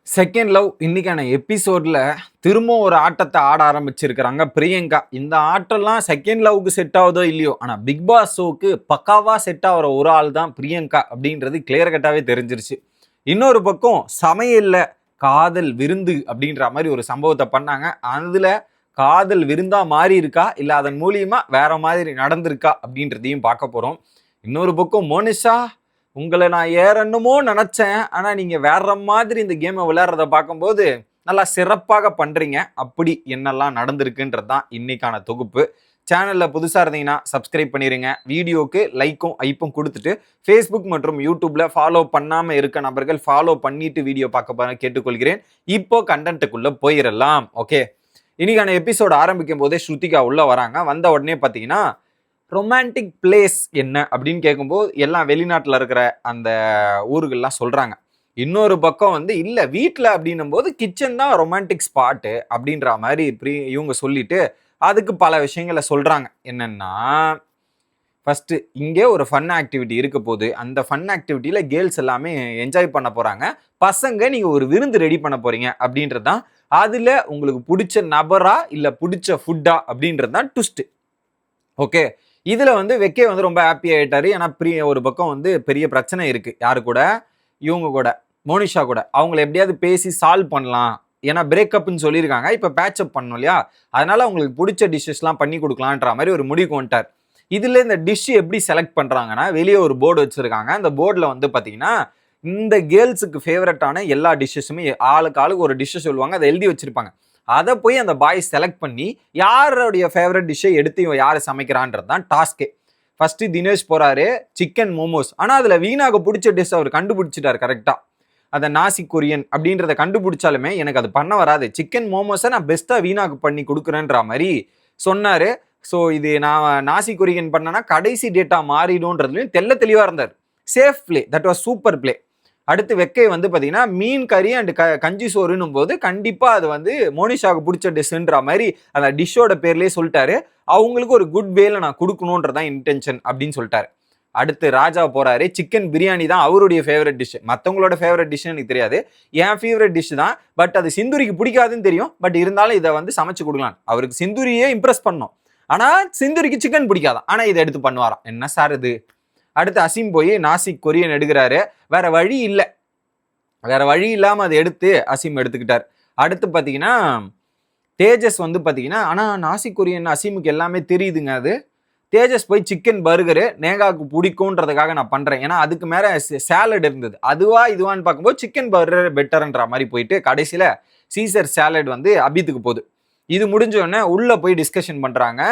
Second love இன்னைக்கான எபிசோட்ல திரும்ப ஒரு ஆட்டத்தை ஆட ஆரம்பிச்சிருக்கிறாங்க பிரியங்கா. இந்த ஆட்டம்லாம் செகண்ட் லவ்க்கு செட் ஆகுதோ இல்லையோ, ஆனா பிக் பாஸ் ஷோக்கு பக்காவா செட் ஆகிற ஒரு ஆள் தான் பிரியங்கா அப்படின்றது கிளியர் கட்டாவே தெரிஞ்சிருச்சு. இன்னொரு பக்கம் சமையல்ல காதல் விருந்து அப்படின்ற மாதிரி ஒரு சம்பவத்தை பண்ணாங்க. அதுல காதல் விருந்தா மாறி இருக்கா இல்ல அதன் மூலியமா வேற மாதிரி நடந்திருக்கா அப்படின்றதையும் பார்க்க போறோம். இன்னொரு பக்கம் மோனிஷா, உங்களை நான் ஏறணுமோ நினைச்சேன், ஆனா நீங்க வேற மாதிரி இந்த கேமை விளையாடுறத பார்க்கும்போது நல்லா சிறப்பாக பண்றீங்க. அப்படி என்னெல்லாம் நடந்திருக்குன்றது தான் இன்னைக்கான தொகுப்பு. சேனல்ல புதுசா இருந்தீங்கன்னா சப்ஸ்கிரைப் பண்ணிருங்க. வீடியோக்கு லைக்கும் ஐப்பும் கொடுத்துட்டு ஃபேஸ்புக் மற்றும் யூடியூப்ல ஃபாலோ பண்ணாம இருக்க நபர்கள் ஃபாலோ பண்ணிட்டு வீடியோ பார்க்க கேட்டுக்கொள்கிறேன். இப்போ கண்டென்ட்டுக்குள்ள போயிடலாம். ஓகே, இன்னைக்கான எபிசோட் ஆரம்பிக்கும் போதே ஸ்ருதிகா உள்ள வராங்க. வந்த உடனே பார்த்தீங்கன்னா ரொமான்டிக் பிளேஸ் என்ன அப்படின்னு கேட்கும்போது எல்லாம் வெளிநாட்டில் இருக்கிற அந்த ஊர்கள்லாம் சொல்கிறாங்க. இன்னொரு பக்கம் வந்து இல்லை வீட்டில் அப்படின்னும் போது கிச்சன் தான் ரொமான்டிக் ஸ்பாட்டு அப்படின்ற மாதிரி இவங்க சொல்லிட்டு அதுக்கு பல விஷயங்களை சொல்கிறாங்க. என்னென்னா ஃபஸ்ட்டு இங்கே ஒரு ஃபன் ஆக்டிவிட்டி இருக்க போது, அந்த ஃபன் ஆக்டிவிட்டியில் கேர்ள்ஸ் எல்லாமே என்ஜாய் பண்ண போகிறாங்க. பசங்க நீங்கள் ஒரு விருந்து ரெடி பண்ண போகிறீங்க அப்படின்றது தான். அதில் உங்களுக்கு பிடிச்ச நபரா இல்லை பிடிச்ச ஃபுட்டா அப்படின்றது தான் ட்விஸ்ட்டு. ஓகே, இதுல வந்து வெக்கே வந்து ரொம்ப ஹாப்பி ஆயிட்டாரு. ஏன்னா ஒரு பக்கம் வந்து பெரிய பிரச்சனை இருக்கு. யாரு கூட? இவங்க கூட, மோனிஷா கூட. அவங்கள எப்படியாவது பேசி சால்வ் பண்ணலாம். ஏன்னா பிரேக்கப்னு சொல்லியிருக்காங்க. இப்போ பேட்சப் பண்ணணும் இல்லையா? அதனால அவங்களுக்கு பிடிச்ச டிஷ்ஷஸ்லாம் பண்ணி கொடுக்கலான்ற மாதிரி ஒரு முடிவுக்கு வந்துட்டார். இதுல இந்த டிஷ் எப்படி செலக்ட் பண்றாங்கன்னா, வெளியே ஒரு போர்டு வச்சிருக்காங்க. அந்த போர்டில் வந்து பார்த்தீங்கன்னா இந்த கேர்ள்ஸுக்கு ஃபேவரட்டான எல்லா டிஷ்ஷஸுமே ஆளுக்கு ஆளுக்கு ஒரு டிஷ்ஷை சொல்லுவாங்க. அதை எழுதி வச்சிருப்பாங்க. அதை போய் அந்த பாய் செலக்ட் பண்ணி யாருடைய ஃபேவரட் டிஷ்ஷை எடுத்து யார் சமைக்கிறான்றது தான் டாஸ்கே. ஃபர்ஸ்ட் தினேஷ் போறாரு, சிக்கன் மோமோஸ். ஆனால் அதில் வீணாக பிடிச்ச டிஷ் அவர் கண்டுபிடிச்சிட்டார் கரெக்டாக. அதை நாசி கொரியன் அப்படின்றத கண்டுபிடிச்சாலுமே எனக்கு அது பண்ண வராது, சிக்கன் மோமோஸை நான் பெஸ்ட்டாக வீணாக பண்ணி கொடுக்குறேன்ற மாதிரி சொன்னார். ஸோ இது நான் நாசி கொரியன் பண்ணனா கடைசி டேட்டாக மாறிடும்ன்றதுலையும் தெளிவாக இருந்தார். Safe play, that was super play. அடுத்து வெக்கை வந்து பார்த்தீங்கன்னா மீன் கறி அண்ட் கஞ்சி சோறுன்னும் போது கண்டிப்பாக அது வந்து மோனிஷாவுக்கு பிடிச்ச டிஷ்ன்ற மாதிரி அந்த டிஷ்ஷோட பேர்லேயே சொல்லிட்டாரு. அவங்களுக்கு ஒரு குட் வேல நான் கொடுக்கணுன்றதான் இன்டென்ஷன் அப்படின்னு சொல்லிட்டாரு. அடுத்து ராஜா போறாரு, சிக்கன் பிரியாணி தான் அவருடைய ஃபேவரட் டிஷ். மற்றவங்களோட ஃபேவரட் டிஷ்னு எனக்கு தெரியாது, என் ஃபேவரட் டிஷ் தான். பட் அது சிந்துரிக்கு பிடிக்காதுன்னு தெரியும். பட் இருந்தாலும் இதை வந்து சமைச்சு கொடுக்கலாம். அவருக்கு சிந்துரியே இம்ப்ரெஸ் பண்ணும். ஆனால் சிந்துரிக்கு சிக்கன் பிடிக்காதான், ஆனால் இதை எடுத்து பண்ணுவாராம். என்ன சார் இது? அடுத்து அசீம் போய் நாசிக் கொரியன் எடுக்கிறாரு. வேற வழி இல்லை, வேற வழி இல்லாமல் அதை எடுத்து அசீம் எடுத்துக்கிட்டார். அடுத்து பார்த்தீங்கன்னா தேஜஸ் வந்து பார்த்தீங்கன்னா, ஆனால் நாசிக் கொரியன் அசீமுக்கு எல்லாமே தெரியுதுங்க. அது தேஜஸ் போய் சிக்கன் பர்கரு நேகாவுக்கு பிடிக்கும்ன்றதுக்காக நான் பண்ணுறேன், ஏன்னா அதுக்கு மேலே சேலட் இருந்தது. அதுவா இதுவான்னு பார்க்கும்போது சிக்கன் பர்கர் பெட்டர்ன்ற மாதிரி போயிட்டு கடைசியில் சீசர் சேலட் வந்து அபித்துக்கு போகுது. இது முடிஞ்ச உடனே உள்ளே போய் டிஸ்கஷன் பண்ணுறாங்க.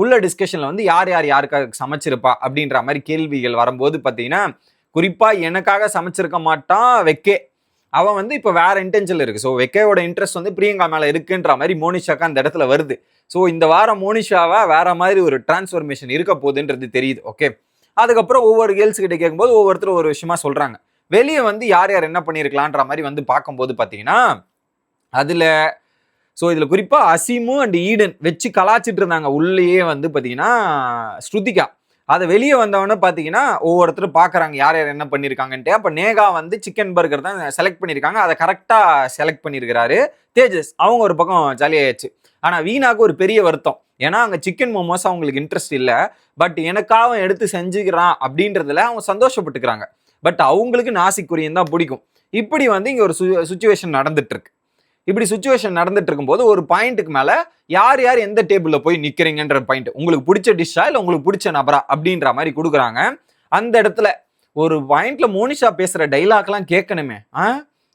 உள்ள டிஸ்கஷனில் வந்து யார் யாருக்காக சமைச்சிருப்பா அப்படின்ற மாதிரி கேள்விகள் வரும்போது பார்த்தீங்கன்னா, குறிப்பாக எனக்காக சமைச்சிருக்க மாட்டான் வெக்கே. அவன் வந்து இப்போ வேற இன்டென்ஷனில் இருக்கு. ஸோ வெக்கையோட இன்ட்ரெஸ்ட் வந்து பிரியங்கா மேலே இருக்குன்ற மாதிரி மோனிஷாக்கா அந்த இடத்துல வருது. ஸோ இந்த வாரம் மோனிஷாவா வேற மாதிரி ஒரு டிரான்ஸ்ஃபர்மேஷன் இருக்க போகுதுன்றது தெரியுது. ஓகே, அதுக்கப்புறம் ஒவ்வொரு கேர்ள்ஸ் கிட்ட கேட்கும்போது ஒவ்வொருத்தரும் ஒரு விஷயமா சொல்றாங்க. வெளியே வந்து யார் என்ன பண்ணியிருக்கலான்ற மாதிரி வந்து பார்க்கும்போது பார்த்தீங்கன்னா அதில் ஸோ இதில் குறிப்பாக அசீமும் அண்ட் ஈடன் வச்சு கலாச்சிட்டு இருந்தாங்க உள்ளேயே வந்து பார்த்தீங்கன்னா ஸ்ருதிகா. அதை வெளியே வந்தவொடனே பார்த்தீங்கன்னா ஒவ்வொருத்தரும் பார்க்குறாங்க யார் என்ன பண்ணியிருக்காங்கன்ட்டு. அப்போ நேகா வந்து சிக்கன் பர்கர் தான் செலக்ட் பண்ணியிருக்காங்க. அதை கரெக்டாக செலக்ட் பண்ணியிருக்கிறாரு தேஜஸ். அவங்க ஒரு பக்கம் ஜாலியாகிடுச்சு. ஆனால் வீணாக்கு ஒரு பெரிய வருத்தம். ஏன்னா அங்கே சிக்கன் மோமோஸ் அவங்களுக்கு இன்ட்ரெஸ்ட் இல்லை. பட் எனக்காக எடுத்து செஞ்சுக்கிறான் அப்படின்றதுல அவங்க சந்தோஷப்பட்டுக்கிறாங்க. பட் அவங்களுக்கு நாசி கொரியன் தான் பிடிக்கும். இப்படி வந்து இங்கே ஒரு சுச்சுவேஷன் நடந்துட்டு இருக்கு. இப்படி சுச்சுவேஷன் நடந்துட்டு இருக்கும்போது ஒரு பாயிண்ட்டுக்கு மேலே யார் எந்த டேபிளில் போய் நிற்கிறீங்கன்ற பாயிண்ட், உங்களுக்கு பிடிச்ச டிஷ்ஷா இல்லை உங்களுக்கு பிடிச்ச நபரா அப்படின்ற மாதிரி கொடுக்குறாங்க. அந்த இடத்துல ஒரு பாயிண்ட்ல மோனிஷா பேசுகிற டைலாக்லாம் கேட்கணுமே.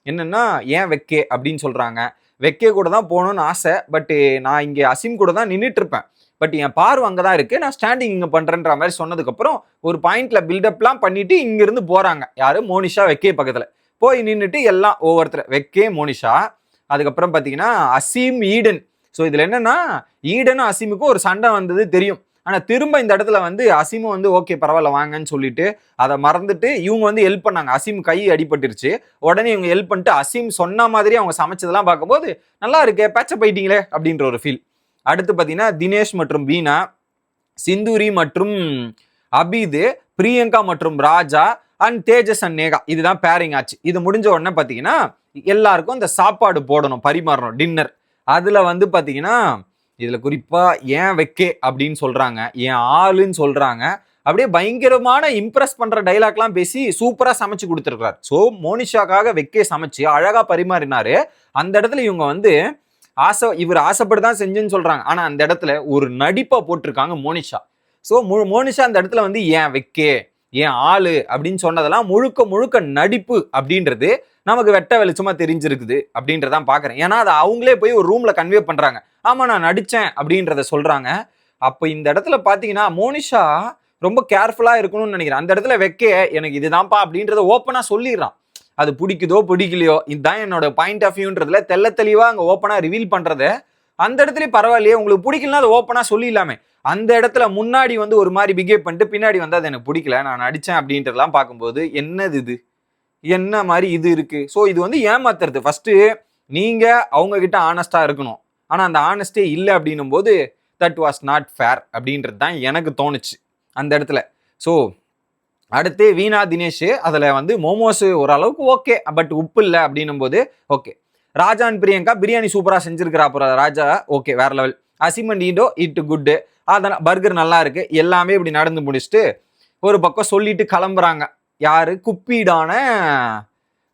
என்னன்னா ஏன் வெக்கே அப்படின்னு சொல்கிறாங்க. வெக்கே கூட தான் போகணும்னு ஆசை, பட் நான் இங்கே அசீம் கூட தான் நின்றுட்டு இருப்பேன். பட் என் பார்வை அங்கே தான் இருக்குது, நான் ஸ்டாண்டிங் இங்கே பண்ணுறேன்ற மாதிரி சொன்னதுக்கப்புறம் ஒரு பாயிண்ட்ல பில்டப்லாம் பண்ணிட்டு இங்கேருந்து போகிறாங்க. யார்? மோனிஷா வெக்கே பக்கத்தில் போய் நின்றுட்டு எல்லாம் ஒவ்வொருத்தர் வெக்கே மோனிஷா, அதுக்கப்புறம் பார்த்தீங்கன்னா அசீம் ஈடன். ஸோ இதில் என்னன்னா ஈடனும் அசீமுக்கும் ஒரு சண்டை வந்தது தெரியும். ஆனால் திரும்ப இந்த இடத்துல வந்து அசீமும் வந்து ஓகே பரவாயில்ல வாங்கன்னு சொல்லிட்டு அதை மறந்துட்டு இவங்க வந்து ஹெல்ப் பண்ணாங்க. அசீம் கை அடிபட்டுருச்சு, உடனே இவங்க ஹெல்ப் பண்ணிட்டு அசீம் சொன்ன மாதிரி அவங்க சமைச்சதெல்லாம் பார்க்கும்போது நல்லா இருக்கே, பேச்சப் போயிட்டீங்களே அப்படின்ற ஒரு ஃபீல். அடுத்து பார்த்தீங்கன்னா தினேஷ் மற்றும் வீணா, சிந்துரி மற்றும் அபீது, பிரியங்கா மற்றும் ராஜா, அண்ட் தேஜஸ் அண்ட் நேகா இதுதான் பேரிங் ஆச்சு. இது முடிஞ்ச உடனே பார்த்தீங்கன்னா எல்லாருக்கும் இந்த சாப்பாடு போடணும், பரிமாறணும், டின்னர். அதில் வந்து பார்த்தீங்கன்னா இதில் குறிப்பாக ஏன் வெக்கே அப்படின்னு சொல்கிறாங்க, ஏன் ஆளுன்னு சொல்கிறாங்க. அப்படியே பயங்கரமான இம்ப்ரெஸ் பண்ணுற டைலாக்லாம் பேசி சூப்பராக சமைச்சு கொடுத்துருக்காரு. ஸோ மோனிஷாக்காக வெக்கே சமைச்சு அழகாக பரிமாறினாரு. அந்த இடத்துல இவங்க வந்து இவர் ஆசைப்பட்டு தான் செஞ்சுன்னு சொல்கிறாங்க. ஆனால் அந்த இடத்துல ஒரு நடிப்பை போட்டிருக்காங்க மோனிஷா. ஸோ மோனிஷா அந்த இடத்துல வந்து ஏன் வெக்கே, ஏன் ஆளு அப்படின்னு சொன்னதெல்லாம் முழுக்க முழுக்க நடிப்பு அப்படின்றது நமக்கு வெட்ட வெளிச்சமா தெரிஞ்சிருக்குது அப்படின்றதான் பாக்குறேன். ஏன்னா அதை அவங்களே போய் ஒரு ரூம்ல கன்வே பண்றாங்க. ஆமா நான் நடிச்சேன் அப்படின்றத சொல்றாங்க. அப்ப இந்த இடத்துல பாத்தீங்கன்னா மோனிஷா ரொம்ப கேர்ஃபுல்லா இருக்கணும்னு நினைக்கிறேன். அந்த இடத்துல வெக்கே எனக்கு இதுதான்ப்பா அப்படின்றத ஓப்பனா சொல்லிடுறான். அது பிடிக்குதோ பிடிக்கலையோ இதுதான் என்னோட பாயிண்ட் ஆஃப் வியூன்றதுல தெல்ல தெளிவா அங்க ஓப்பனா ரிவீல் பண்றத அந்த இடத்துலயே பரவாயில்லையே, உங்களுக்கு பிடிக்கலன்னா அதை ஓப்பனா சொல்லிடலாமே. அந்த இடத்துல முன்னாடி வந்து ஒரு மாதிரி பிஹேவ் பண்ணிட்டு பின்னாடி வந்து அது எனக்கு பிடிக்கல நான் நடிச்சேன் அப்படின்றதெல்லாம் பார்க்கும்போது என்னது இது, என்ன மாதிரி இது இருக்கு. ஸோ இது வந்து ஏமாத்துறது. ஃபர்ஸ்ட் நீங்க அவங்க கிட்ட ஆனஸ்டா இருக்கணும். ஆனா அந்த ஆனஸ்டே இல்லை அப்படின்னும் போது தட் வாஸ் நாட் ஃபேர் அப்படின்றது தான் எனக்கு தோணுச்சு அந்த இடத்துல. ஸோ அடுத்து வீணா தினேஷ் அதில் வந்து மோமோஸ் ஓரளவுக்கு ஓகே, பட் உப்பு இல்லை அப்படின்னும் போது okay. Raja and Priyanka biryani சூப்பராக செஞ்சிருக்கிறா. அப்புறம் ராஜா ஓகே வேற லெவல். அசிமன் ஈடோ இட் குட்டு, அதெல்லாம் பர்கர் நல்லா இருக்கு. எல்லாமே இப்படி நடந்து முடிச்சுட்டு ஒரு பக்கம் சொல்லிட்டு கிளம்புறாங்க. யாரு? குப்பீடான,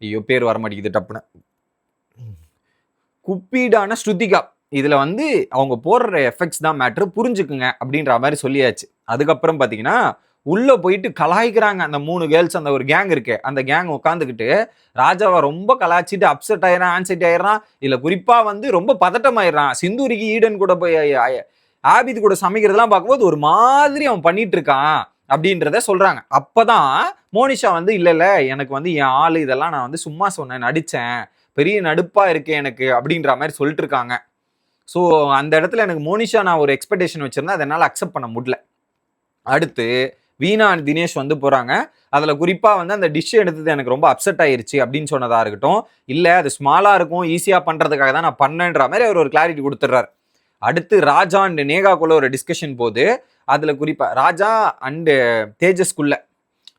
ஐயோ பேர் வர மாட்டேங்குது டப்புன்னு, குப்பீடான ஸ்ருதிகா. இதுல வந்து அவங்க போடுற எஃபெக்ட்ஸ் தான் மேட்ரு, புரிஞ்சுக்குங்க அப்படின்ற மாதிரி சொல்லியாச்சு. அதுக்கப்புறம் பாத்தீங்கன்னா உள்ள போயிட்டு கலாய்க்கிறாங்க அந்த 3 கேர்ள்ஸ். அந்த ஒரு கேங் இருக்கு, அந்த கேங் உட்காந்துக்கிட்டு ராஜாவை ரொம்ப கலாய்ச்சிட்டு அப்செட் ஆயிடுறான், ஆன்சைட் ஆயிடுறான். இல்ல குறிப்பா வந்து ரொம்ப பதட்டம் ஆயிடுறான். சிந்தூரிக்கு ஈடன் கூட போய் ஆபித் கூட சமைக்கிறதெல்லாம் பார்க்கும்போது ஒரு மாதிரி அவன் பண்ணிட்டு இருக்கான் அப்படின்றத சொல்றாங்க. அப்பதான் மோனிஷா வந்து இல்ல இல்ல எனக்கு வந்து என் ஆளு இதெல்லாம் நான் வந்து சும்மா சொன்னேன், நடிச்சேன், பெரிய நடுப்பா இருக்கு எனக்கு அப்படின்ற மாதிரி சொல்லிட்டு இருக்காங்க. ஸோ அந்த இடத்துல எனக்கு மோனிஷா நான் ஒரு எக்ஸ்பெக்டேஷன் வச்சிருந்தேன், அதனால அக்செப்ட் பண்ண முடியல. அடுத்து வீணா தினேஷ் வந்து போறாங்க. அதுல குறிப்பா வந்து அந்த டிஷ் எடுத்தது எனக்கு ரொம்ப அப்செட் ஆயிருச்சு அப்படின்னு சொன்னதா இருக்கட்டும், இல்ல அது ஸ்மாலா இருக்கும் ஈஸியா பண்றதுக்காக தான் நான் பண்ணேன்ற மாதிரி அவர் ஒரு கிளாரிட்டி கொடுத்துட்றாரு. அடுத்து ராஜா அண்ட் நேகாக்குள்ள ஒரு டிஸ்கஷன் போது அதுல குறிப்பா ராஜா அண்டு தேஜஸ்குள்ள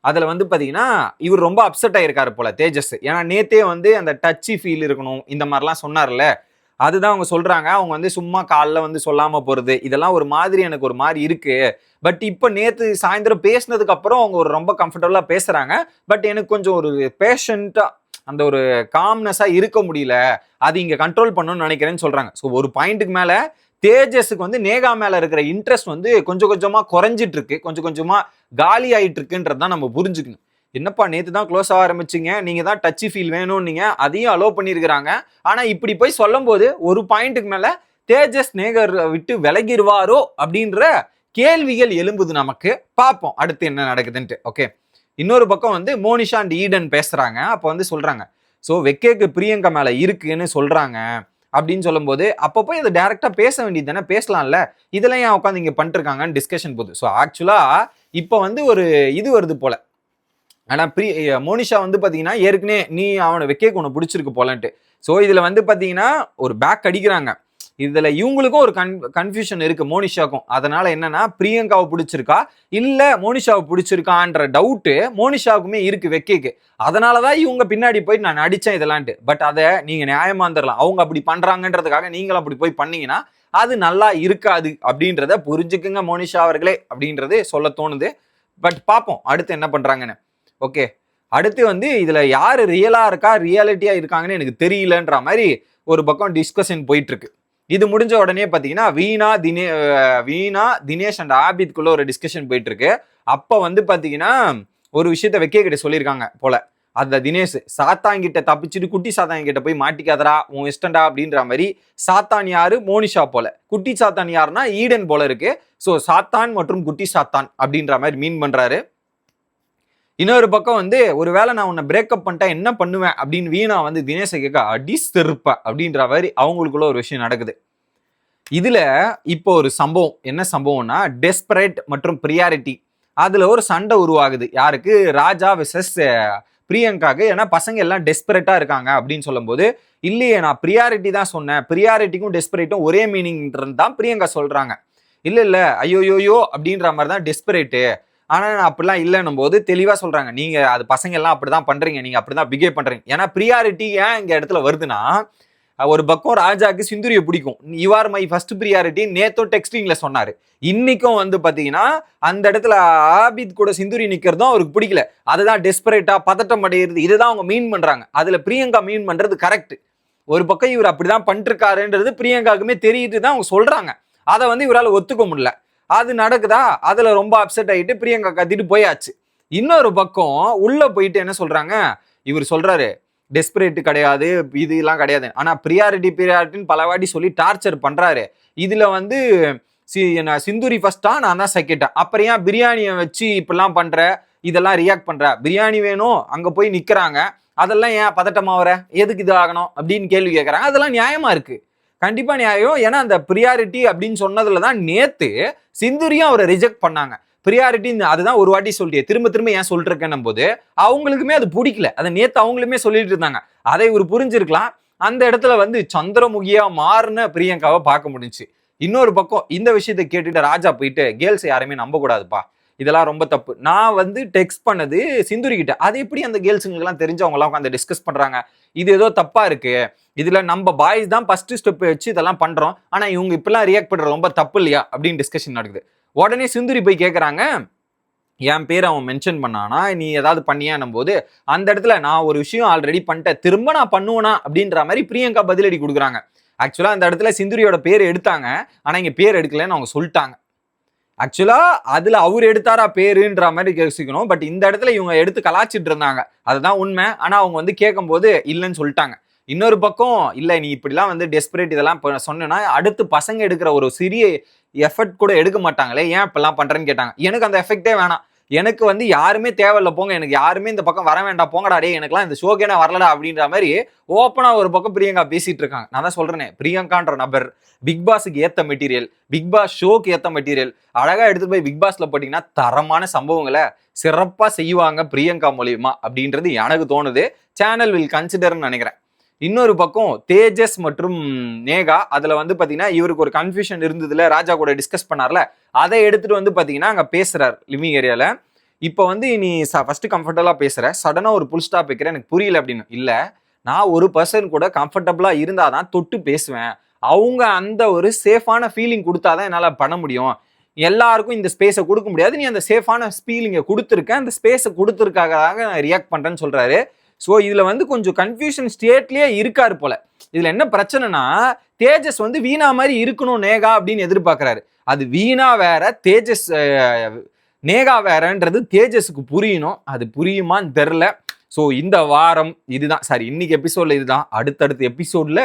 அதுல வந்து பாத்தீங்கன்னா இவர் ரொம்ப அப்செட் ஆயிருக்காரு போல தேஜஸ். ஏன்னா நேத்தே வந்து அந்த டச்சி ஃபீல் இருக்கணும் இந்த மாதிரிலாம் சொன்னார்ல, அதுதான் அவங்க சொல்றாங்க. அவங்க வந்து சும்மா காலில் வந்து சொல்லாம போறது இதெல்லாம் ஒரு மாதிரி எனக்கு ஒரு மாதிரி இருக்கு. பட் இப்போ நேத்து சாயந்தரம் பேசினதுக்கு அப்புறம் அவங்க ஒரு ரொம்ப கம்ஃபர்டபுளா பேசுறாங்க. பட் எனக்கு கொஞ்சம் ஒரு பேஷண்டா அந்த ஒரு காம்னஸா இருக்க முடியல, அது இங்க கண்ட்ரோல் பண்ணணும்னு நினைக்கிறேன்னு சொல்றாங்க. ஸோ ஒரு பாயிண்ட்டுக்கு மேல தேஜஸுக்கு வந்து நேகா மேல இருக்கிற இன்ட்ரெஸ்ட் வந்து கொஞ்சம் கொஞ்சமா குறைஞ்சிட்டு இருக்கு, கொஞ்சம் கொஞ்சமா காலி ஆயிட்டு இருக்குன்றதான் நம்ம புரிஞ்சுக்கணும். என்னப்பா நேத்து தான் க்ளோஸ் ஆக ஆரம்பிச்சிங்க, நீங்க தான் டச்சி ஃபீல் வேணும்னீங்க, அதையும் அலோவ் பண்ணியிருக்கிறாங்க. ஆனா இப்படி போய் சொல்லும் போது ஒரு பாயிண்ட்டுக்கு மேல தேஜஸ் நேகர் விட்டு விலகிடுவாரோ அப்படின்ற கேள்விகள் எழும்புது நமக்கு. பார்ப்போம் அடுத்து என்ன நடக்குதுன்ட்டு. ஓகே, இன்னொரு பக்கம் வந்து மோனிஷா அண்ட் ஈடன் பேசுறாங்க. அப்போ வந்து சொல்றாங்க ஸோ வெக்கேக்கு பிரியங்கா மேல இருக்குன்னு சொல்றாங்க அப்படின்னு சொல்லும்போது அப்போ போய் அதை டைரக்டா பேச வேண்டியது தானே, பேசலாம்ல, இதெல்லாம் ஏன் உட்காந்து இங்க பண்ணிட்டு டிஸ்கஷன் போகுது. ஸோ ஆக்சுவலா இப்போ வந்து ஒரு இது வருது போல. ஆனா மோனிஷா வந்து பாத்தீங்கன்னா ஏற்கனவே நீ அவனை வெக்கேக்கு உன்னை பிடிச்சிருக்கு போலன்ட்டு. ஸோ இதுல வந்து பாத்தீங்கன்னா ஒரு பேக் அடிக்கிறாங்க. இதுல இவங்களுக்கும் ஒரு கன்ஃபியூஷன் இருக்கு மோனிஷாக்கும். அதனால என்னன்னா பிரியங்காவை பிடிச்சிருக்கா இல்ல மோனிஷாவை பிடிச்சிருக்கான்ற டவுட்டு மோனிஷாவுக்குமே இருக்கு வெக்கேக்கு. அதனாலதான் இவங்க பின்னாடி போய் நான் நடிச்சேன் இதெல்லாம்ட்டு. பட் அதை நீங்க நியாயமா இருந்துடலாம், அவங்க அப்படி பண்றாங்கன்றதுக்காக நீங்களும் அப்படி போய் பண்ணீங்கன்னா அது நல்லா இருக்காது அப்படின்றத புரிஞ்சுக்குங்க மோனிஷா அவர்களே அப்படின்றது சொல்ல தோணுது. பட் பார்ப்போம் அடுத்து என்ன பண்றாங்கன்னு. ஓகே, அடுத்து வந்து இதுல யாரு ரியலா இருக்கா ரியாலிட்டியா இருக்காங்கன்னு எனக்கு தெரியலன்ற மாதிரி ஒரு பக்கம் டிஸ்கஷன் போயிட்டு இருக்கு. இது முடிஞ்ச உடனே பாத்தீங்கன்னா வீணா தினேஷ் அண்ட் ஆபித்குள்ள ஒரு டிஸ்கஷன் போயிட்டு இருக்கு. அப்ப வந்து பாத்தீங்கன்னா ஒரு விஷயத்த வெக்கே கிட்ட சொல்லியிருக்காங்க போல. அந்த தினேஷ் சாத்தாங்கிட்ட தப்பிச்சுட்டு குட்டி சாத்தாங்கிட்ட போய் மாட்டிக்காதரா உன் இஷ்டண்டா அப்படின்ற மாதிரி. சாத்தான் யாரு? மோனிஷா போல. குட்டி சாத்தான் யாருன்னா ஈடன் போல இருக்கு. ஸோ சாத்தான் மற்றும் குட்டி சாத்தான் அப்படின்ற மாதிரி மீன் பண்றாரு. இன்னொரு பக்கம் வந்து ஒருவேளை நான் உன்னை பிரேக்கப் பண்ணிட்டா என்ன பண்ணுவேன் அப்படின்னு வீணா வந்து தினேஷை கேட்க அடிஸ் தெருப்ப அப்படின்ற மாதிரி அவங்களுக்குள்ள ஒரு விஷயம் நடக்குது. இதுல இப்போ ஒரு சம்பவம், என்ன சம்பவம்னா டெஸ்பரேட் மற்றும் பிரியாரிட்டி, அதுல ஒரு சண்டை உருவாகுது. யாருக்கு? ராஜா விசஸ் பிரியங்காக்கு. ஏன்னா பசங்க எல்லாம் டெஸ்பரேட்டா இருக்காங்க அப்படின்னு சொல்லும் போது இல்லையே நான் பிரியாரிட்டி தான் சொன்னேன், பிரியாரிட்டிக்கும் டெஸ்பரேட்டும் ஒரே மீனிங் தான் பிரியங்கா சொல்றாங்க. இல்ல இல்ல ஐயோயோயோ அப்படின்ற மாதிரி தான் டெஸ்பரேட்டு, ஆனா நான் அப்படிலாம் இல்லைன்னும் போது தெளிவா சொல்றாங்க, நீங்க அது பசங்க எல்லாம் அப்படிதான் பண்றீங்க, நீங்க அப்படிதான் பிஹேவ் பண்றீங்க. ஏன்னா பிரியாரிட்டி ஏன் இங்க இடத்துல வருதுன்னா, ஒரு பக்கம் ராஜாக்கு சிந்துரிய பிடிக்கும், you are my first priority நேத்தும் டெக்ஸ்டிங்ல சொன்னாரு. இன்னைக்கும் வந்து பாத்தீங்கன்னா அந்த இடத்துல ஆபித் கூட சிந்துரி நிக்கிறதும் அவருக்கு பிடிக்கல. அதுதான் டெஸ்பரேட்டா பதட்டம் அடையிறது, இதுதான் அவங்க மீன் பண்றாங்க. அதுல பிரியங்கா மீன் பண்றது கரெக்ட். ஒரு பக்கம் இவர் அப்படிதான் பண்ணிருக்காருன்றது பிரியங்காக்குமே தெரியுது தான் அவங்க சொல்றாங்க. அதை வந்து இவரால் ஒத்துக்க முடியல. அது நடக்குதா, அதுல ரொம்ப அப்செட் ஆகிட்டு பிரியங்கா கத்திட்டு போயாச்சு. இன்னொரு பக்கம் உள்ள போயிட்டு என்ன சொல்றாங்க, இவர் சொல்றாரு டெஸ்பரேட் கிடையாது, இது எல்லாம் கிடையாது, ஆனா பிரியாரிட்டின்னு பல வாட்டி சொல்லி டார்ச்சர் பண்றாரு. இதுல வந்து சிந்துரி ஃபர்ஸ்டா, நான் தான் செகண்டா, அப்புறம் ஏன் பிரியாணியை வச்சு இப்படிலாம் பண்ற, இதெல்லாம் ரியாக்ட் பண்ற, பிரியாணி வேணும் அங்க போய் நிக்கிறாங்க, அதெல்லாம் ஏன் பதட்டமா வர, எதுக்கு இது ஆகணும் அப்படின்னு கேள்வி கேட்கறாங்க. அதெல்லாம் நியாயமா இருக்கு, கண்டிப்பா நியாயம். ஏன்னா அந்த பிரியாரிட்டி அப்படின்னு சொன்னதுலதான் நேத்து சிந்துரியும் அவரை ரிஜெக்ட் பண்ணாங்க. பிரியாரிட்டி அதுதான் ஒரு வாட்டி சொல்லிட்டு திரும்ப திரும்ப ஏன் சொல்லிட்டு இருக்கேன் போது அவங்களுக்குமே அது பிடிக்கல. அதை நேத்து அவங்களுமே சொல்லிட்டு இருந்தாங்க. அதை ஒரு புரிஞ்சிருக்கலாம். அந்த இடத்துல வந்து சந்திரமுகியா மாறின பிரியங்காவை பார்க்க முடிஞ்சு. இன்னொரு பக்கம் இந்த விஷயத்தை கேட்டுட்டு ராஜா போயிட்டு கேர்ள்ஸ் யாருமே நம்ப கூடாதுப்பா, இதெல்லாம் ரொம்ப தப்பு, நான் வந்து டெக்ஸ்ட் பண்ணது சிந்துரி கிட்ட, அது எப்படி அந்த கேர்ள்ஸுங்களுக்கு எல்லாம் தெரிஞ்சவங்க எல்லாம் உட்காந்து டிஸ்கஸ் பண்றாங்க, இது ஏதோ தப்பா இருக்கு, இதுல நம்ம பாய்ஸ் தான் ஃபர்ஸ்ட் ஸ்டெப் வச்சு இதெல்லாம் பண்றோம், ஆனா இவங்க இப்பெல்லாம் ரியாக்ட் பண்ற ரொம்ப தப்பு இல்லையா அப்படின்னு டிஸ்கஷன் நடக்குது. உடனே சிந்துரி போய் கேட்கறாங்க, என் பேர் அவன் மென்ஷன் பண்ணானா, நீ ஏதாவது பண்ணியானும் போது அந்த இடத்துல நான் ஒரு விஷயம் ஆல்ரெடி பண்ணிட்டேன், திரும்ப நான் பண்ணுவேனா அப்படின்ற மாதிரி பிரியங்கா பதிலடி கொடுக்குறாங்க. ஆக்சுவலா அந்த இடத்துல சிந்துரியோட பேர் எடுத்தாங்க, ஆனா இங்க பேர் எடுக்கலன்னு அவங்க சொல்லிட்டாங்க. ஆக்சுவலா அதுல அவர் எடுத்தாரா பேருன்ற மாதிரி யோசிக்கணும். பட் இந்த இடத்துல இவங்க எடுத்து கலாச்சிட்டு இருந்தாங்க, அதுதான் உண்மை. ஆனா அவங்க வந்து கேட்கும் போது இல்லைன்னு சொல்லிட்டாங்க. இன்னொரு பக்கம் இல்ல நீ இப்படிலாம் வந்து டெஸ்பரேட் இதெல்லாம் சொன்னா அடுத்து பசங்க எடுக்கிற ஒரு சிறிய எஃபர்ட் கூட எடுக்க மாட்டாங்களே, ஏன் இப்பெல்லாம் பண்றேன்னு கேட்டாங்க. எனக்கு அந்த எஃபெக்டே வேணாம், எனக்கு வந்து யாருமே தேவையில்ல போங்க, எனக்கு யாருமே இந்த பக்கம் வர வேண்டாம் போங்கடா, டே எனக்குலாம் இந்த ஷோக்கே நான் வரலடா அப்படின்ற மாதிரி ஓப்பனா ஒரு பக்கம் பிரியங்கா பேசிட்டு இருக்காங்க. நான் தான் சொல்றேனே, பிரியங்கான்ற நபர் பிக் பாஸுக்கு ஏத்த மெட்டீரியல், பிக் பாஸ் ஷோக்கு ஏத்த மெட்டீரியல். அழகா எடுத்து போய் பிக் பாஸ்ல போட்டீங்கன்னா தரமான சம்பவங்களை சிறப்பா செய்வாங்க பிரியங்கா மூலியமா அப்படின்றது எனக்கு தோணுது. சேனல் வில் கன்சிடர்னு நினைக்கிறேன். இன்னொரு பக்கம் தேஜஸ் மற்றும் நேகா, அதுல வந்து பாத்தீங்கன்னா இவருக்கு ஒரு கன்ஃபியூஷன் இருந்ததுல, ராஜா கூட டிஸ்கஸ் பண்ணார்ல, அதை எடுத்துட்டு வந்து பாத்தீங்கன்னா அங்க பேசுறாரு லிவிங் ஏரியால. இப்ப வந்து நீ ஃபர்ஸ்ட் கம்ஃபர்டபுளா பேசுற, சடனா ஒரு புல் ஸ்டாப் வைக்கிற, எனக்கு புரியல அப்படின்னு. இல்ல, நான் ஒரு பர்சன் கூட கம்ஃபர்டபுளா இருந்தாதான் தொட்டு பேசுவேன், அவங்க அந்த ஒரு சேஃபான ஃபீலிங் கொடுத்தாதான் என்னால பண்ண முடியும், எல்லாருக்கும் இந்த ஸ்பேஸை கொடுக்க முடியாது, நீ அந்த சேஃபான ஃபீலிங்கை கொடுத்துருக்க, அந்த ஸ்பேஸை கொடுத்துருக்காக நான் ரியாக்ட் பண்றேன்னு சொல்றாரு. ஸோ இதுல வந்து கொஞ்சம் கன்ஃபியூஷன் ஸ்டேட்லயே இருக்காரு போல. இதுல என்ன பிரச்சனைனா, தேஜஸ் வந்து வீணா மாதிரி இருக்கணும் நேகா அப்படின்னு எதிர்பார்க்கிறாரு. அது வீணா வேற, தேஜஸ் நேகா வேறன்றது தேஜஸுக்கு புரியணும். அது புரியுமான்னு தெரில. ஸோ இந்த வாரம் இதுதான், சாரி இன்னைக்கு எபிசோட்ல இதுதான். அடுத்தடுத்த எபிசோட்ல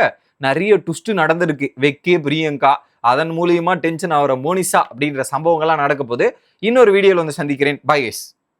நிறைய ட்விஸ்ட் நடந்திருக்கு. வெக்கே பிரியங்கா, அதன் மூலியமா டென்ஷன் ஆகிற மோனிஷா அப்படின்ற சம்பவங்கள்லாம் நடக்க போது. இன்னொரு வீடியோல வந்து சந்திக்கிறேன். Bye guys.